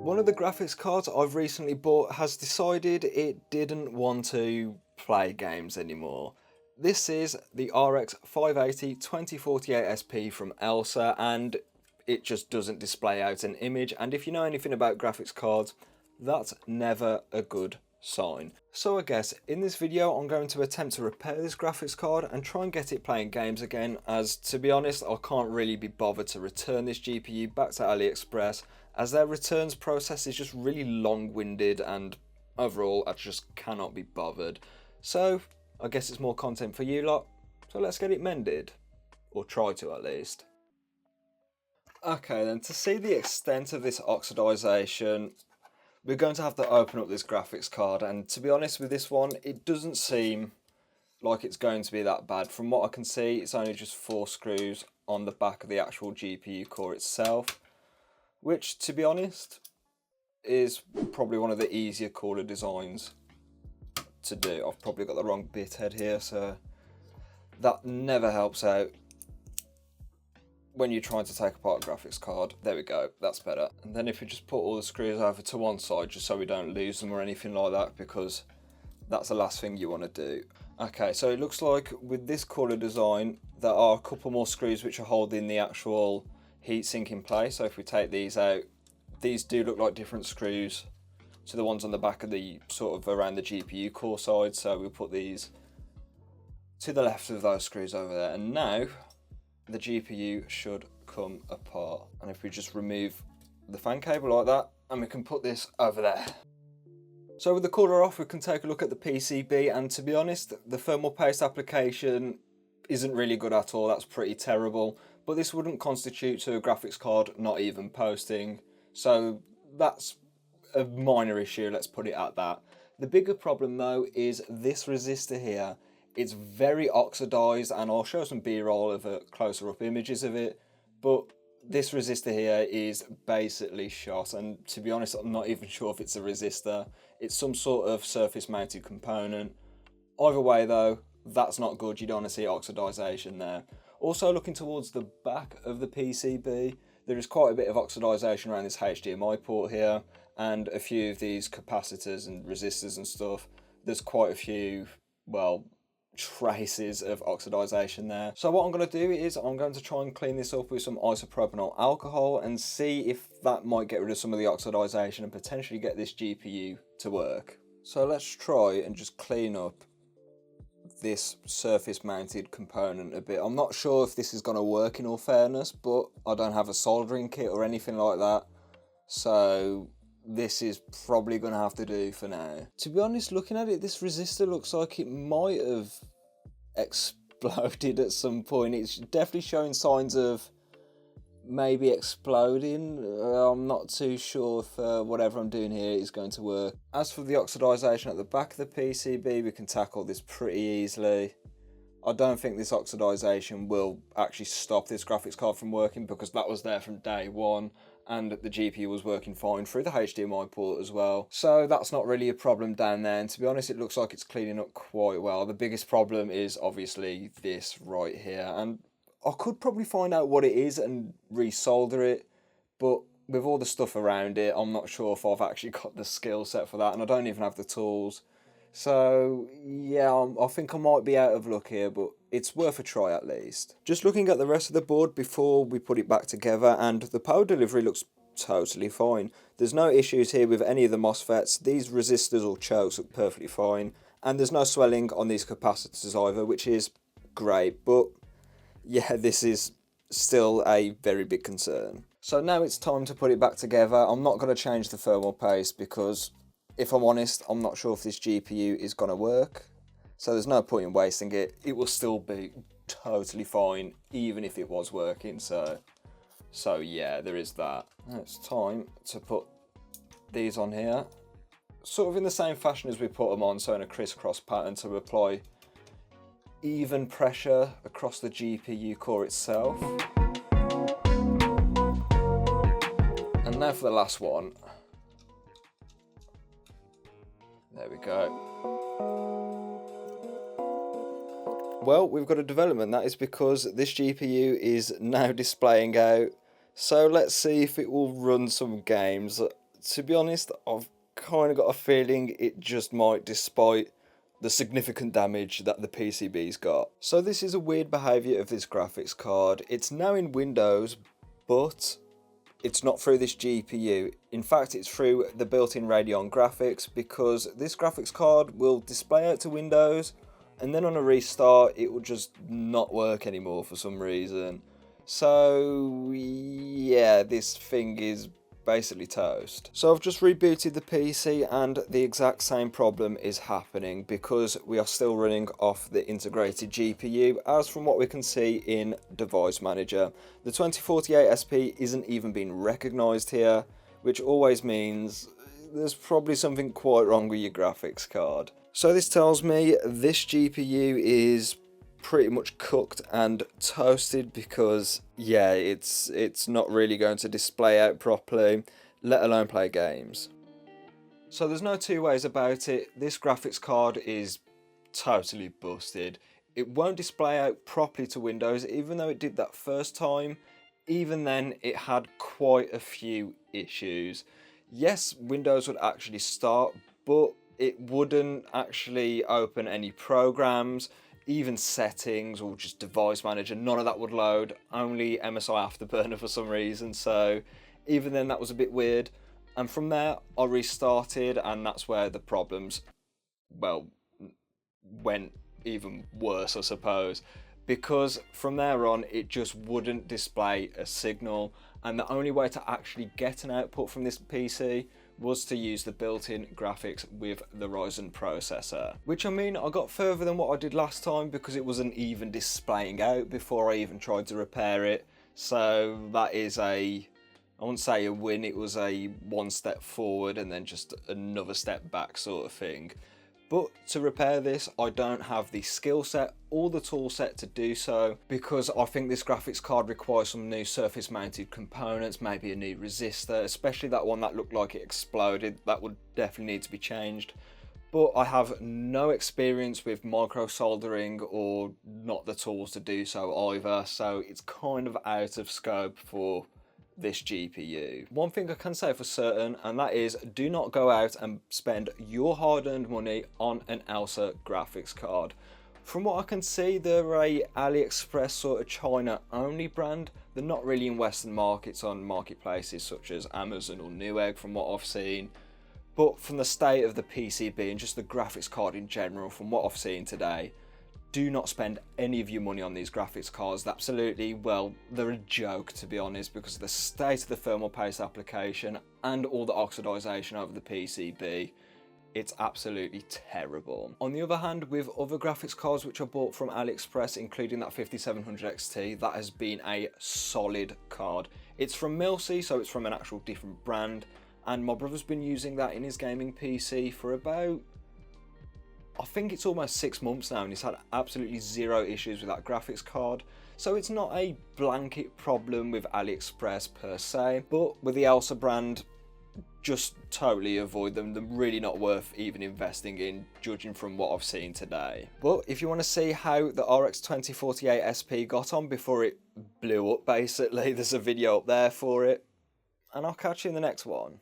One of the graphics cards I've recently bought has decided it didn't want to play games anymore. This is the RX 580 2048 SP from Elsa, and it just doesn't display out an image, and if you know anything about graphics cards, that's never a good sign. So I guess in this video I'm going to attempt to repair this graphics card and try and get it playing games again, as to be honest I can't really be bothered to return this GPU back to AliExpress, as their returns process is just really long-winded and overall I just cannot be bothered. So I guess it's more content for you lot, so let's get it mended, or try to at least. Okay then, to see the extent of this oxidization, we're going to have to open up this graphics card, and to be honest with this one, it doesn't seem like it's going to be that bad. From what I can see, it's only just 4 screws on the back of the actual GPU core itself, which to be honest is probably one of the easier cooler designs to do. I've probably got the wrong bit head here, so that never helps out when you're trying to take apart a graphics card. There we go, that's better. And then if we just put all the screws over to one side just so we don't lose them or anything like that, because that's the last thing you want to do. Okay, so it looks like with this cooler design there are a couple more screws which are holding the actual heatsink in place. So if we take these out, these do look like different screws to the ones on the back of the sort of around the GPU core side, so we'll put these to the left of those screws over there, and now the GPU should come apart. And if we just remove the fan cable like that, and we can put this over there. So with the cooler off, we can take a look at the PCB, and to be honest, the thermal paste application isn't really good at all. That's pretty terrible, but this wouldn't constitute to a graphics card not even posting, so that's a minor issue, let's put it at that. The bigger problem though is this resistor here. It's very oxidized, and I'll show some B-roll of closer up images of it, but this resistor here is basically shot, and to be honest I'm not even sure if it's a resistor. It's some sort of surface mounted component. Either way though, that's not good. You don't want to see oxidization there. Also, looking towards the back of the PCB, there is quite a bit of oxidization around this HDMI port here, and a few of these capacitors and resistors and stuff. There's quite a few, well, traces of oxidization there. So what I'm going to do is I'm going to try and clean this up with some isopropanol alcohol and see if that might get rid of some of the oxidization and potentially get this GPU to work. So let's try and just clean up this surface mounted component a bit. I'm not sure if this is going to work in all fairness, but I don't have a soldering kit or anything like that, so this is probably going to have to do for now. To be honest, looking at it, this resistor looks like it might have exploded at some point. It's definitely showing signs of maybe exploding. I'm not too sure if whatever I'm doing here is going to work. As for the oxidization at the back of the PCB, we can tackle this pretty easily. I don't think this oxidization will actually stop this graphics card from working, because that was there from day one, and the GPU was working fine through the HDMI port as well. So that's not really a problem down there, and to be honest it looks like it's cleaning up quite well. The biggest problem is obviously this right here, and I could probably find out what it is and resolder it, but with all the stuff around it I'm not sure if I've actually got the skill set for that, and I don't even have the tools. So yeah, I think I might be out of luck here, but it's worth a try at least. Just looking at the rest of the board before we put it back together, and the power delivery looks totally fine. There's no issues here with any of the MOSFETs. These resistors or chokes look perfectly fine, and there's no swelling on these capacitors either, which is great, but yeah, this is still a very big concern. So now it's time to put it back together. I'm not going to change the thermal paste because, if I'm honest, I'm not sure if this GPU is going to work. So there's no point in wasting it. It will still be totally fine even if it was working. So yeah, there is that. Now it's time to put these on here, sort of in the same fashion as we put them on, so in a crisscross pattern, to apply even pressure across the GPU core itself. And now for the last one. There we go. Well, we've got a development. That is because this GPU is now displaying out. So let's see if it will run some games. to be honest, I've kind of got a feeling it just might, despite the significant damage that the PCB's got. So this is a weird behaviour of this graphics card. It's now in Windows, but it's not through this GPU. In fact, it's through the built-in Radeon graphics, because this graphics card will display out to Windows, and then on a restart it will just not work anymore for some reason. So yeah, this thing is basically toast. So I've just rebooted the PC and the exact same problem is happening, because we are still running off the integrated GPU, as from what we can see in Device Manager. The 2048 SP isn't even being recognised here, which always means there's probably something quite wrong with your graphics card. So this tells me this GPU is pretty much cooked and toasted, because yeah, it's not really going to display out properly, let alone play games. So there's no two ways about it, this graphics card is totally busted. It won't display out properly to Windows, even though it did that first time. Even then, it had quite a few issues. Yes, Windows would actually start, but it wouldn't actually open any programs, even settings or just Device Manager, none of that would load, only MSI Afterburner for some reason. So even then, that was a bit weird. And from there, I restarted, and that's where the problems, well, went even worse, I suppose. Because from there on, it just wouldn't display a signal, and the only way to actually get an output from this PC was to use the built-in graphics with the Ryzen processor. Which, I mean, I got further than what I did last time, because it wasn't even displaying out before I even tried to repair it. So that is I wouldn't say a win, it was a one step forward and then just another step back sort of thing. But to repair this, I don't have the skill set or the tool set to do so, because I think this graphics card requires some new surface mounted components, maybe a new resistor, especially that one that looked like it exploded. That would definitely need to be changed. But I have no experience with micro soldering, or not the tools to do so either, so it's kind of out of scope for this GPU. One thing I can say for certain, and that is, do not go out and spend your hard-earned money on an Elsa graphics card. From what I can see, they're a AliExpress sort of China only brand. They're not really in Western markets on marketplaces such as Amazon or Newegg from what I've seen. But from the state of the PCB and just the graphics card in general, from what I've seen today, do not spend any of your money on these graphics cards. Absolutely, well, they're a joke, to be honest, because of the state of the thermal paste application and all the oxidization over the PCB. It's absolutely terrible. On the other hand, with other graphics cards which I bought from AliExpress, including that 5700 XT, that has been a solid card. It's from Milsey, so it's from an actual different brand, and my brother's been using that in his gaming PC for about, I think it's almost 6 months now, and he's had absolutely zero issues with that graphics card. So it's not a blanket problem with AliExpress per se, but with the Elsa brand, just totally avoid them. They're really not worth even investing in, judging from what I've seen today. But if you want to see how the RX 2048 SP got on before it blew up basically, there's a video up there for it. And I'll catch you in the next one.